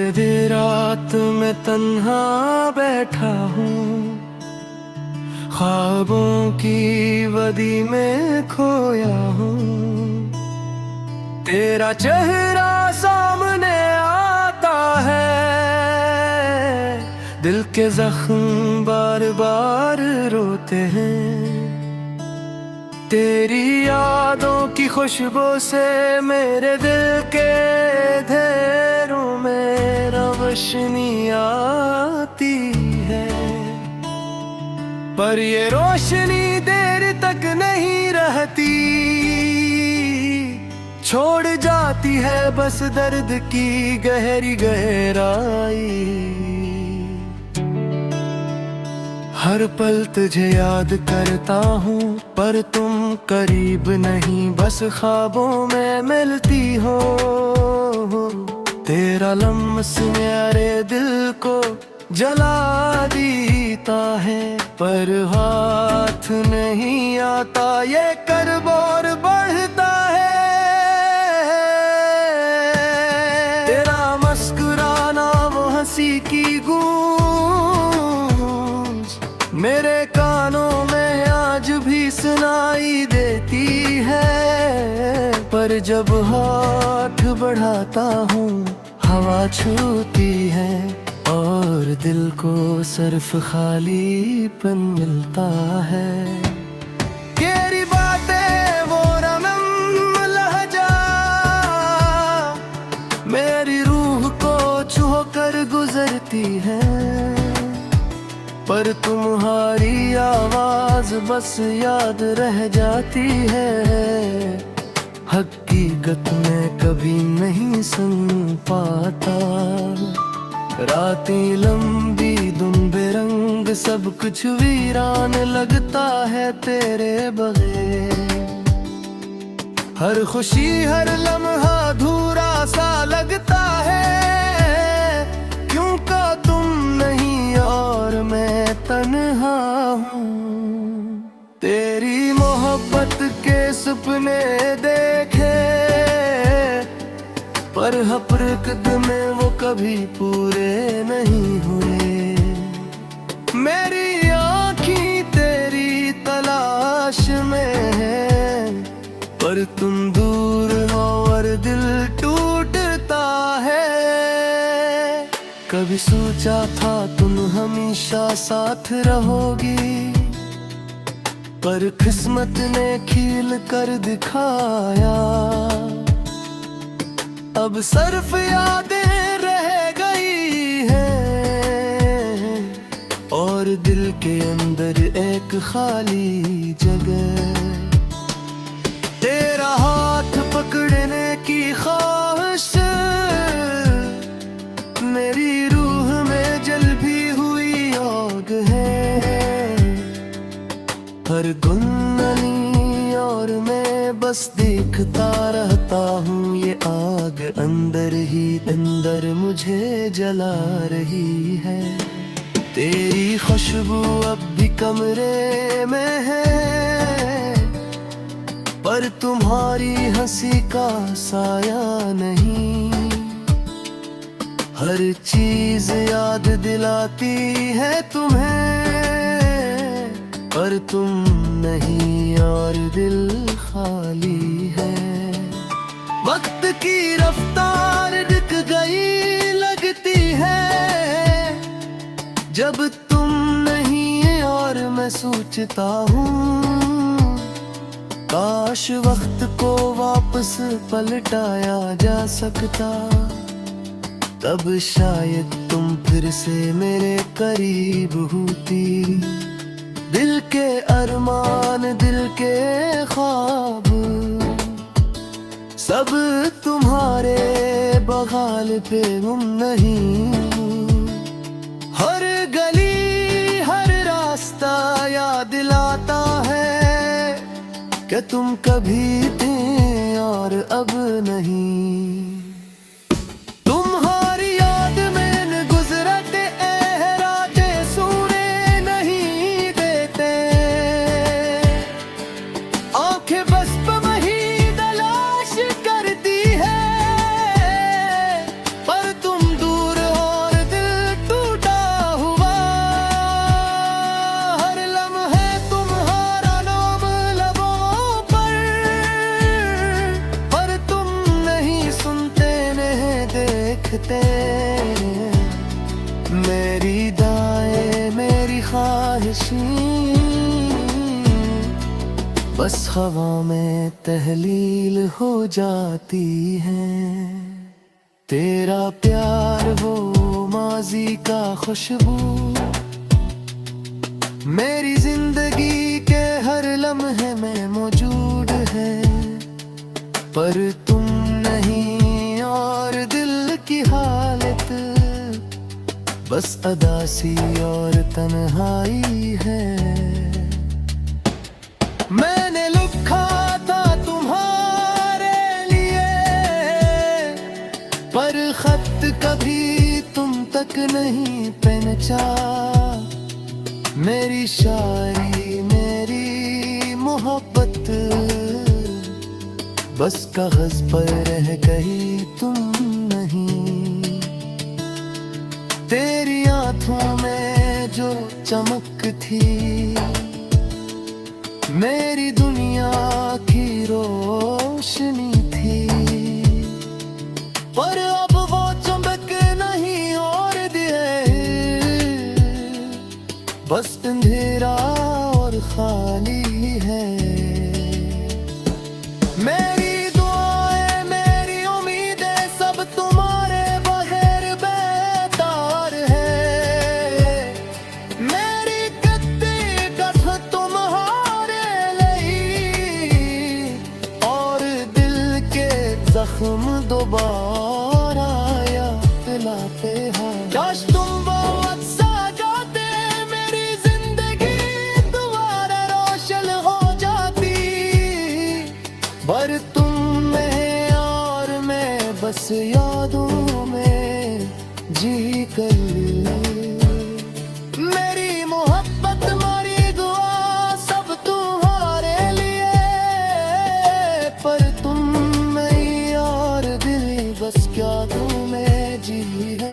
अंधेरी रात में तन्हा बैठा हूँ, ख्वाबों की वदी में खोया हूँ। तेरा चेहरा सामने आता है, दिल के जख्म बार बार रोते हैं। तेरी यादों की खुशबू से मेरे दिल के अंधेरों में रोशनी आती है, पर ये रोशनी देर तक नहीं रहती, छोड़ जाती है बस दर्द की गहरी गहराई। हर पल तुझे याद करता हूँ, पर तुम करीब नहीं, बस ख्वाबों में मिलती हो। तेरा लम्स मेरे दिल को जला देता है, पर हाथ नहीं आता, ये कर्ब और बढ़ता है। तेरा मुस्कुराना वो हंसी की गूंज मेरे कानों में आज भी सुनाई देती है, पर जब हाथ बढ़ाता हूँ हवा छूती है, और दिल को सिर्फ खालीपन मिलता है। तेरी बातें वो रनम लहजा मेरी रूह को छू कर गुजरती है, पर तुम्हारी आवाज बस याद रह जाती है। हकीकत में कभी नहीं सुन पाता, रातें लंबी धुन बेरंग, सब कुछ वीरान लगता है तेरे बगैर। हर खुशी हर लम्हा अधूरा सा लगता है, क्योंकि तुम नहीं और मैं तन्हा हूँ। तेरी मोहब्बत के सपने देखे, पर हक़ीक़त में वो कभी पूरे नहीं हुए। मेरी आँखें तेरी तलाश में है, पर तुम दूर हो और दिल टूटता है। कभी सोचा था तुम हमेशा साथ रहोगी, पर किस्मत ने खील कर दिखाया। अब सिर्फ यादें रह गई हैं, और दिल के अंदर एक खाली जगह। तेरा हाथ पकड़ने की ख्वाहिश मेरी रूह में जल भी हुई आग है। हर गुनगुनी और मैं बस देखता रहता हूँ, ये आग अंदर ही अंदर मुझे जला रही है। तेरी खुशबू अब भी कमरे में है, पर तुम्हारी हंसी का साया नहीं। हर चीज याद दिलाती है तुम्हें, पर तुम नहीं और दिल खाली है। वक्त की रफ्तार रुक गई लगती है, जब तुम नहीं और मैं सोचता हूँ, काश वक्त को वापस पलटाया जा सकता, तब शायद तुम फिर से मेरे करीब होती। दिल के अरमान दिल के ख्वाब सब तुम्हारे बगाल पे गुम नहीं। हर गली हर रास्ता याद दिलाता है कि तुम कभी थे और अब नहीं। तुम्हारी याद में गुजरते राते सोने नहीं देते, आंखें बस वही तलाश करती है, पर तुम दूर वहशी, बस हवा में तहलील हो जाती है। तेरा प्यार वो माजी का खुशबू, मेरी जिंदगी के हर लम्हे में मौजूद है। पर तुम नहीं और दिल की हालत बस अदासी और तन्हाई है। मैंने लिखा था तुम्हारे लिए, पर खत कभी तुम तक नहीं पहुंचा। मेरी शायरी मेरी मोहब्बत बस कागज पर रह गई, तुम नहीं। तेरी आंखों में जो चमक थी, मेरी दुनिया की रोशनी थी। पर अब वो चमक नहीं और दिए, बस अंधेरा और खाली है। मेरी दुआएं मेरी उम्मीदें सब तुम्हारे बगैर बेकार है। मेरी कत्ती कथ तुम्हारे लिए, और दिल के जख्म दोबारा याद दिलाते हैं। काश तुम बहुत सा जाते, मेरी जिंदगी दोबारा रोशन हो जाती। पर तुम नहीं और मैं बस यादों में जी कर मेरी मोहब्बत मेरी दुआ सब तुम्हारे लिए। पर तुम नहीं और दिल बस क्या तुम्हें जी है।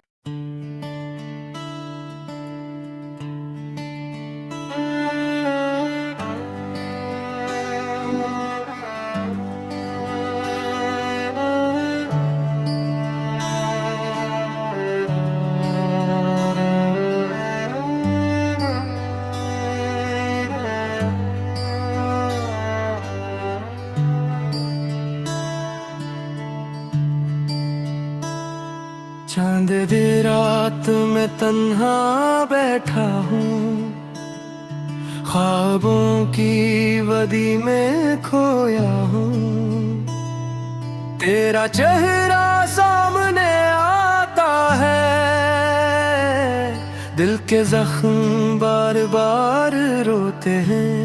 चांद दी रात में तन्हा बैठा हूँ, ख्वाबों की वदी में खोया हूँ। तेरा चेहरा सामने आता है, दिल के जख्म बार बार रोते हैं।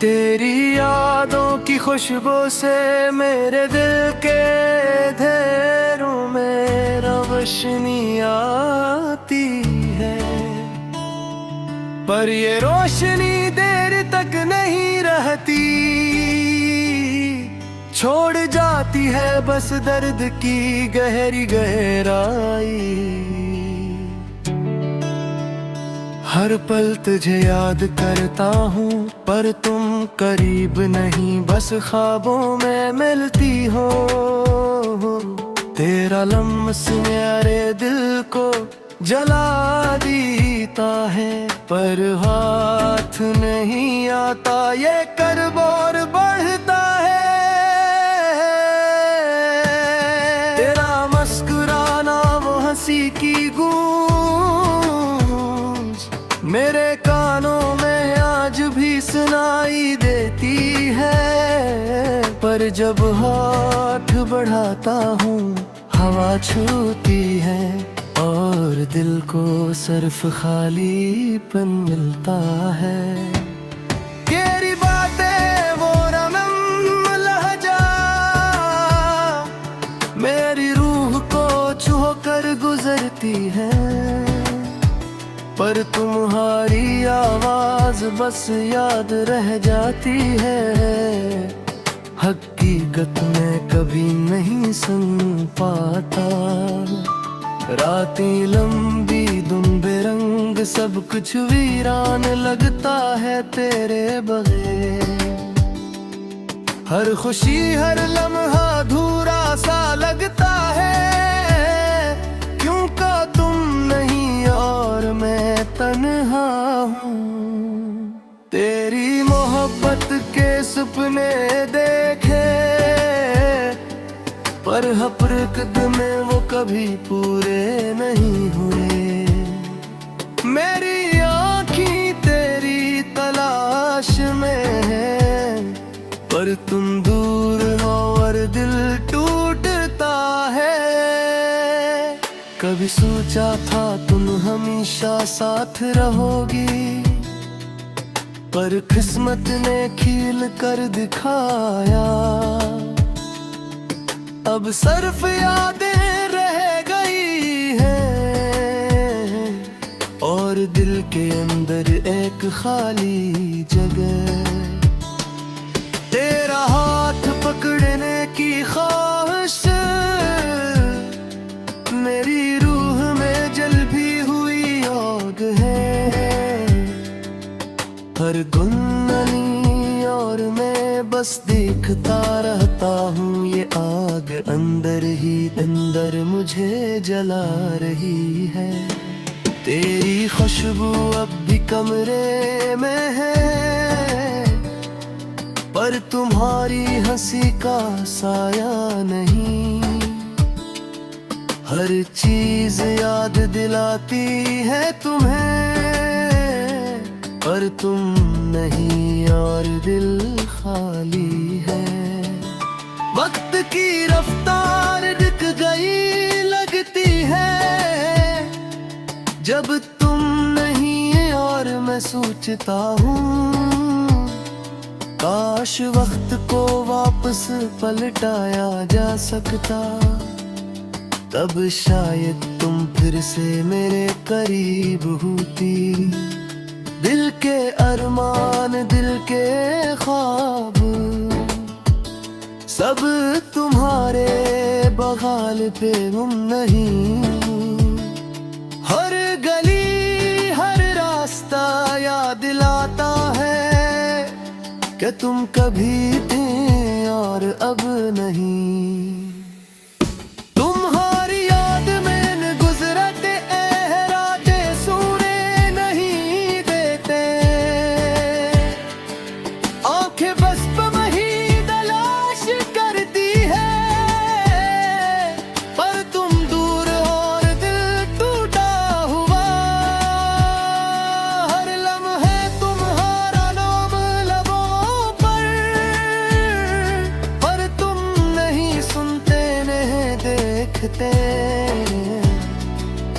तेरी यादों की खुशबू से मेरे दिल के अंधेरों में रोशनी आती है। पर ये रोशनी देर तक नहीं रहती, छोड़ जाती है बस दर्द की गहरी गहराई। हर पल तुझे याद करता हूँ, पर तुम करीब नहीं, बस ख्वाबों में मिलती हो। तेरा लम्स मेरे दिल को जला देता है, पर हाथ नहीं आता, ये कर्ब और बढ़ता है। तेरा मुस्कुराना वो हंसी की मेरे कानों में आज भी सुनाई देती है। पर जब हाथ बढ़ाता हूँ हवा छूती है, और दिल को सिर्फ खालीपन मिलता है। तेरी बातें वो रमम लहजा मेरी रूह को छू कर गुजरती है। पर तुम्हारी आवाज बस याद रह जाती है, हकीकत में कभी नहीं सुन पाता। रातें लंबी धुन बेरंग सब कुछ वीरान लगता है तेरे बगैर। हर खुशी हर लम्हा अधूरा सा लगता है, क्यों का तुम नहीं और मैं तन्हा सपने देखे, पर हरकत में वो कभी पूरे नहीं हुए। मेरी आँखें तेरी तलाश में है, पर तुम दूर हो और दिल टूटता है। कभी सोचा था तुम हमेशा साथ रहोगी, पर किस्मत ने खील कर दिखाया। अब सिर्फ यादें रह गई हैं, और दिल के अंदर एक खाली जगह। तेरा हाथ पकड़ने की ख्वाहिश मेरी रूह में जल भी हुई आग है। हर गुनगुनी और मैं बस देखता रहता हूँ, ये आग अंदर ही अंदर मुझे जला रही है। तेरी खुशबू अब भी कमरे में है, पर तुम्हारी हंसी का साया नहीं। हर चीज याद दिलाती है तुम्हें, पर तुम नहीं और दिल खाली है। वक्त की रफ्तार रुक गई लगती है, जब तुम नहीं और मैं सोचता हूँ, काश वक्त को वापस पलटाया जा सकता। तब शायद तुम फिर से मेरे करीब होती। दिल के अरमान, दिल के ख्वाब, सब तुम्हारे बगाल पे गुम नहीं। हर गली हर रास्ता याद दिलाता है कि तुम कभी थे और अब नहीं।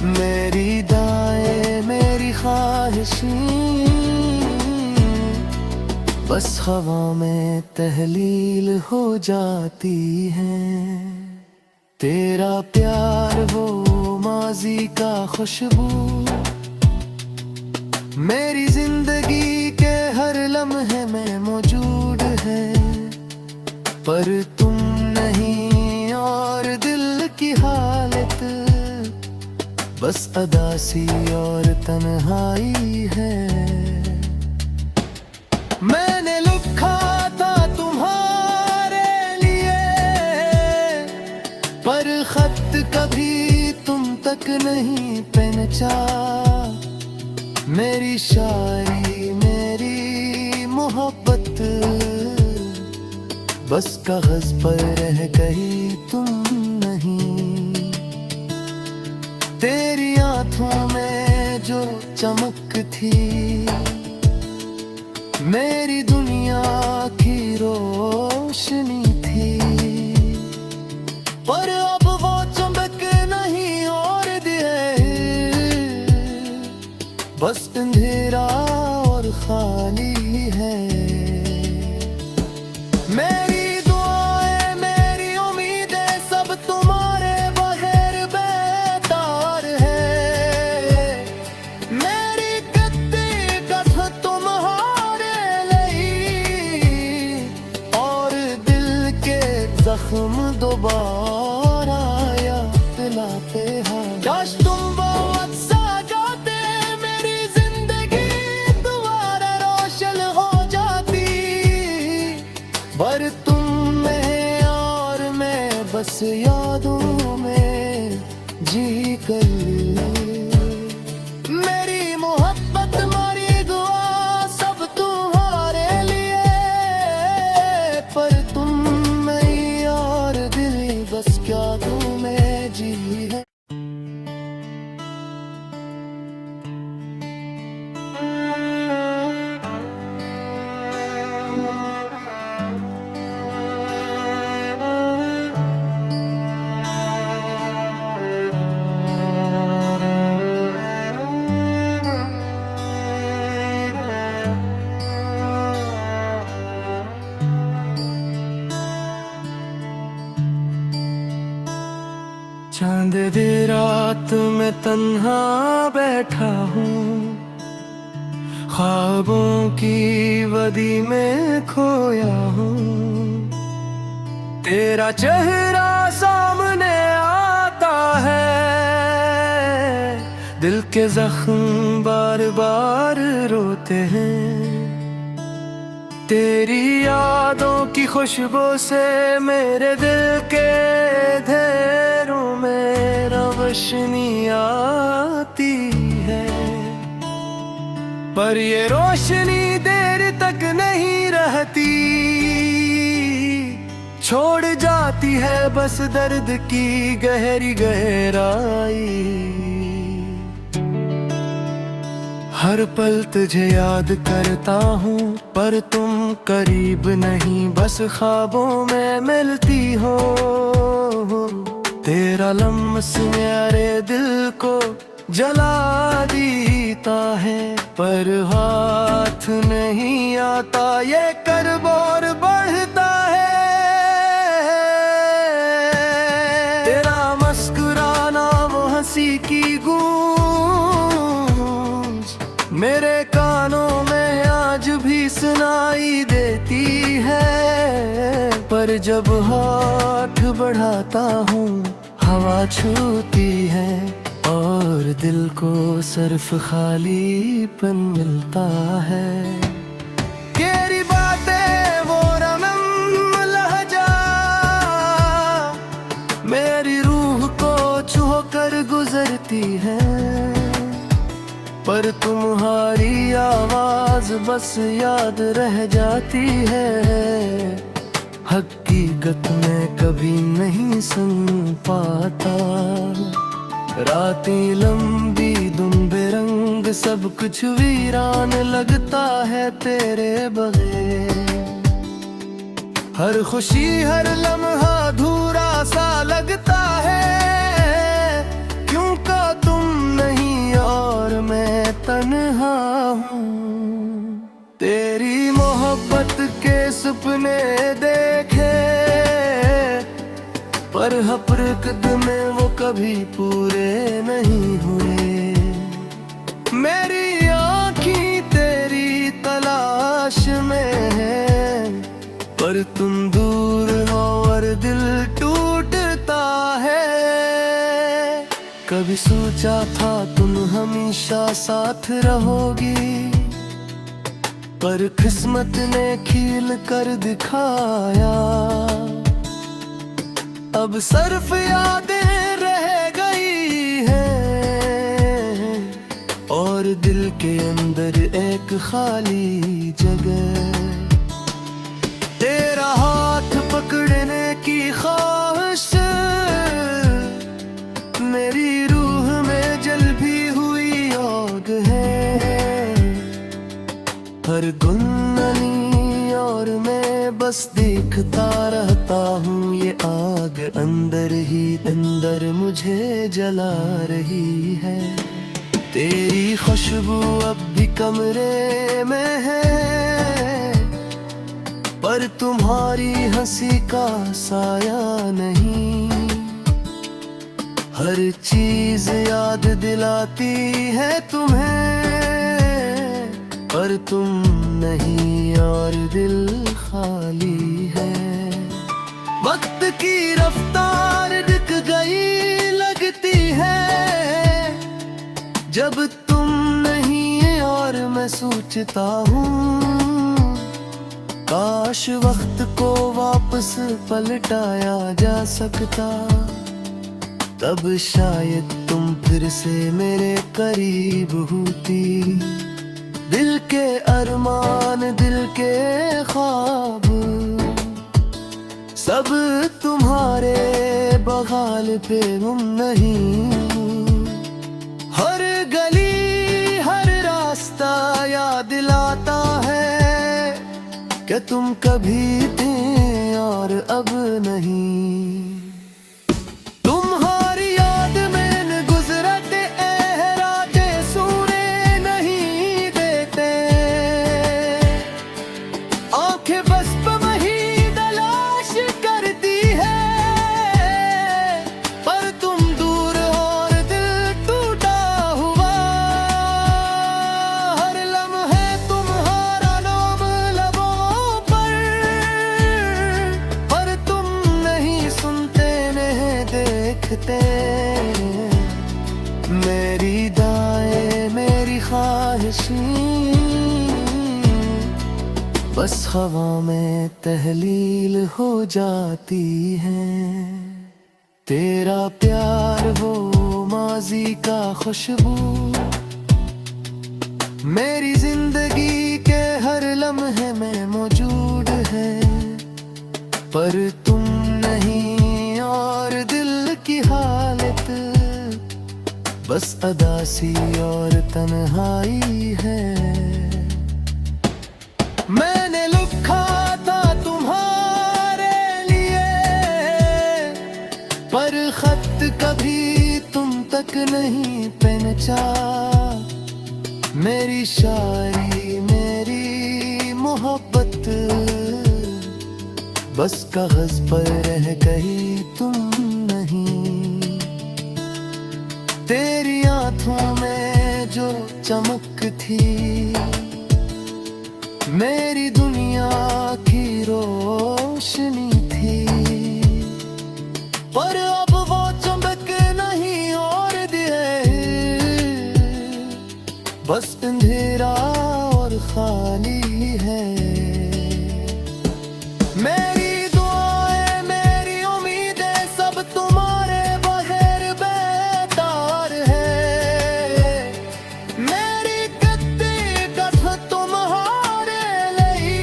मेरी दाएं मेरी ख्वाहिशें बस हवा में तहलील हो जाती हैं। तेरा प्यार वो माजी का खुशबू मेरी जिंदगी के हर लम्हे में मौजूद है, पर तुम नहीं और दिल की हालत बस अदासी और तन्हाई है। मैंने लिखा था तुम्हारे लिए, पर खत कभी तुम तक नहीं पहुंचा। मेरी शायरी मेरी मोहब्बत बस कागज पर रह गई, तुम नहीं। तेरी आंखों में जो चमक थी मेरी दुनिया की रोशनी थी, पर अब वो चमक नहीं और दिए, बस अंधेरा और खाली है। मेरी दुआएं मेरी उम्मीदें सब तुम्हारे बगैर बेकार है। मेरी कत्ती कसम तुम्हारे लिए, और दिल के जख्म दोबारा याद दिलाते हैं। काश तुम बहुत सा जाते, मेरी जिंदगी दोबारा रोशन हो जाती, पर तुम में और मैं बस यादों में जी कर। मेरी मोहब्बत मेरी दुआ सब तुम्हारे लिए, अंधेरी रात में तन्हा बैठा हूँ, ख्वाबों की वदी में खोया हूँ। तेरा चेहरा सामने आता है, दिल के जख्म बार बार रोते हैं। तेरी यादों की खुशबू से मेरे दिल के अंधेरों में रोशनी आती है, पर ये रोशनी देर तक नहीं रहती, छोड़ जाती है बस दर्द की गहरी गहराई। हर पल तुझे याद करता हूँ, पर तुम करीब नहीं, बस ख्वाबों में मिलती हो। तेरा लम्स मेरे दिल को जला देता है, पर हाथ नहीं आता, ये कर्ब और बढ़ता है। तेरा मुस्कुराना वो हंसी की गूंज मेरे कानों में आज भी सुनाई देती है, पर जब हाथ बढ़ाता हूँ हवा छूती है, और दिल को सिर्फ खालीपन मिलता है। तेरी बातें वो रमम लहजा मेरी रूह को छू कर गुजरती है, पर तुम्हारी आवाज बस याद रह जाती है। हकीकत में कभी नहीं सुन पाता, रातें लंबी धुन बेरंग, सब कुछ वीरान लगता है तेरे बगैर। हर खुशी हर लम्हा अधूरा सा लगता है, क्योंकि तुम नहीं और मैं तन्हा हूँ। तेरी मोहब्बत के सपने देखे, पर हपरकद में वो कभी पूरे नहीं हुए। मेरी आँखें तेरी तलाश में है, पर तुम दूर हो और दिल टूटता है। कभी सोचा था तुम हमेशा साथ रहोगी, पर किस्मत ने खील कर दिखाया। अब सिर्फ यादें रह गई हैं, और दिल के अंदर एक खाली जगह। तेरा हाथ पकड़ने की ख्वाहिश मेरी रूह में जल भी हुई आग है। हर गुनगुनी और मैं बस देखता रहता हूँ, ये आग अंदर ही अंदर मुझे जला रही है। तेरी खुशबू अब भी कमरे में है, पर तुम्हारी हंसी का साया नहीं। हर चीज याद दिलाती है तुम्हें, पर तुम नहीं और दिल खाली है। वक्त की रफ्तार रुक गई लगती है, जब तुम नहीं और मैं सोचता हूँ, काश वक्त को वापस पलटाया जा सकता। तब शायद तुम फिर से मेरे करीब होती। दिल के अरमान दिल के ख्वाब सब तुम्हारे बगाल पे गुम नहीं। हर गली हर रास्ता याद दिलाता है कि तुम कभी थे और अब नहीं। तुम्हारी याद में गुजरते राते सोने नहीं देते, आंखें बस वही तलाश करती है, पर तुम दूर मेरी दाएं मेरी ख्वाहिशें बस हवा में तहलील हो जाती हैं। तेरा प्यार वो माजी का खुशबू मेरी जिंदगी के हर लम्हे में मौजूद है। पर तुम नहीं और दिल की हालत बस अदासी और तन्हाई है। मैंने लिखा था तुम्हारे लिए पर खत कभी तुम तक नहीं पहुंचा। मेरी शायरी मेरी मोहब्बत बस कागज पर रह गई तुम नहीं। तेरी आंखों में जो चमक थी मेरी दुनिया की रोशनी थी। पर अब वो चमक नहीं और दिए बस अंधेरा और खाली है। मेरी दुआएं मेरी उम्मीदें सब तुम्हारे बगैर बेकार है। मेरी गद्दी कथ तुम्हारे लिए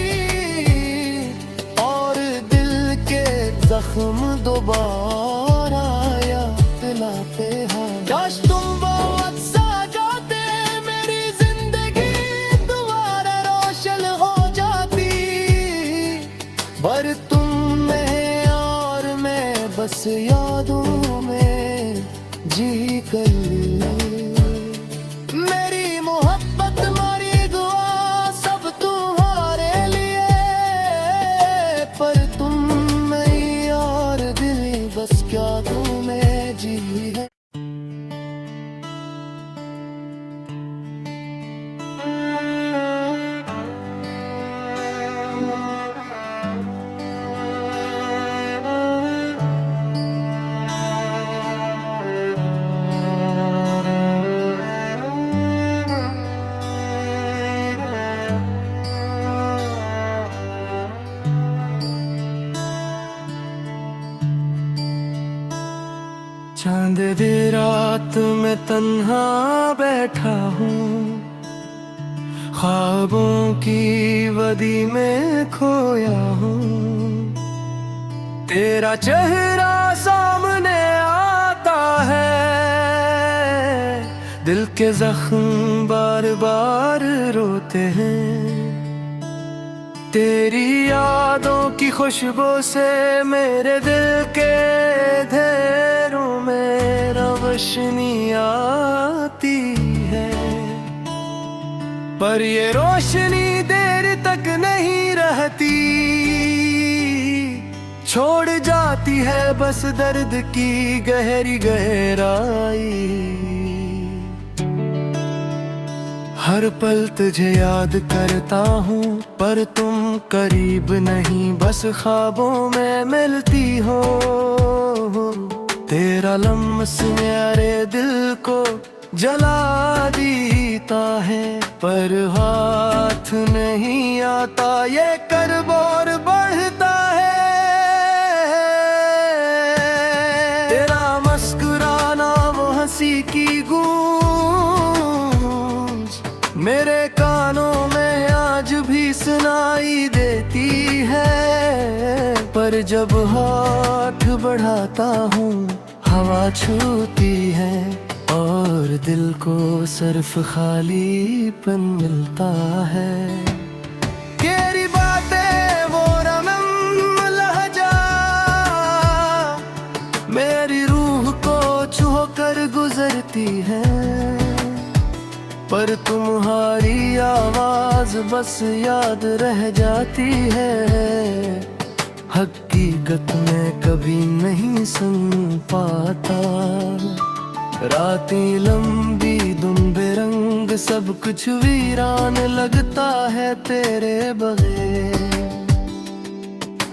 और दिल के जख्म दोबारा याद दिलाते हैं। काश तुम वापस आ जाते मेरी जिंदगी दोबारा रोशन हो जाती। पर तुम में और मैं बस यादों में जी गई। मेरी मोहब्बत मेरी दुआ सब तुम्हारे लिए पर तुम नहीं और दिल बस यादों में जी है। चांद दी रात में तन्हा बैठा हूँ ख्वाबों की वदी में खोया हूँ। तेरा चेहरा सामने आता है दिल के जख्म बार बार रोते हैं। तेरी यादों की खुशबू से मेरे दिल के अंधेरों में रोशनी आती है। पर ये रोशनी देर तक नहीं रहती छोड़ जाती है बस दर्द की गहरी गहराई। हर पल तुझे याद करता हूँ पर तुम करीब नहीं बस ख्वाबों में मिलती हो। तेरा लम्स मेरे दिल को जला देता है पर हाथ नहीं आता ये कर्ब और बढ़ता है। तेरा मुस्कुराना वो हंसी की मेरे कानों में आज भी सुनाई देती है। पर जब हाथ बढ़ाता हूँ हवा छूती है और दिल को सिर्फ खालीपन मिलता है। तेरी बातें वो रमम लहजा मेरी रूह को छू कर गुजरती है। पर तुम्हारी आवाज बस याद रह जाती है। हकीकत में कभी नहीं सुन पाता। रातें लंबी धुन बेरंग सब कुछ वीरान लगता है तेरे बगैर।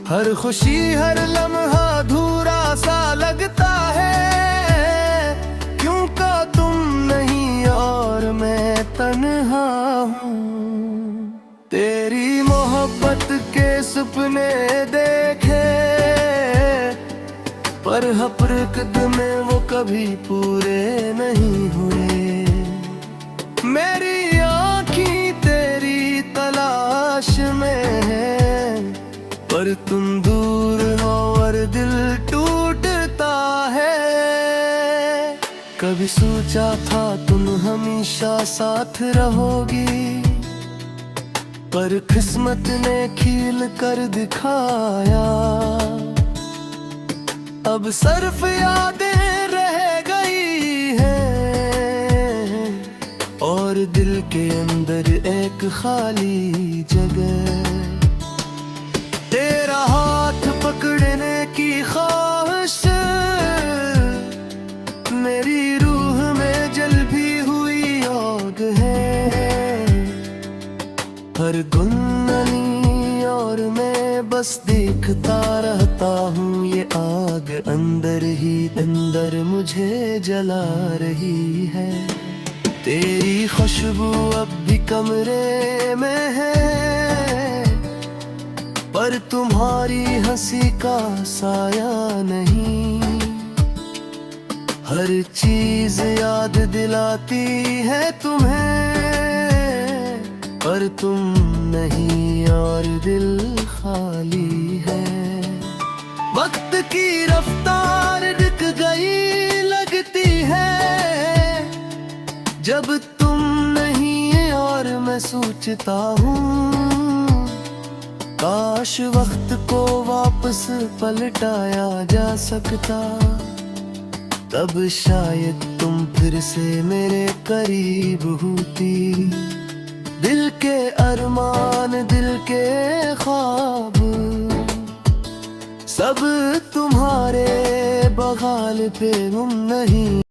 हर खुशी हर लम्हा अधूरा सा लगता है क्यों का तुम सपने देखे, पर हपरकद में वो कभी पूरे नहीं हुए। मेरी आँखें तेरी तलाश में है, पर तुम दूर हो और दिल टूटता है। कभी सोचा था तुम हमेशा साथ रहोगी, पर किस्मत ने खील कर दिखाया। अब सिर्फ यादें रह गई हैं, और दिल के अंदर एक खाली जगह। तेरा हाथ पकड़ने की ख्वाहिश मेरी रूह में जल भी हुई आग है। हर गुनगुनी और मैं बस देखता रहता हूँ, ये आग अंदर ही अंदर मुझे जला रही है। तेरी खुशबू अब भी कमरे में है, पर तुम्हारी हंसी का साया नहीं। हर चीज याद दिलाती है तुम्हें, पर तुम नहीं और दिल खाली है। वक्त की रफ्तार रुक गई लगती है, जब तुम नहीं और मैं सोचता हूँ। काश वक्त को वापस पलटाया जा सकता, तब शायद तुम फिर से मेरे करीब होती। दिल के अरमान, दिल के ख्वाब सब तुम्हारे बगाल पे गुम नहीं।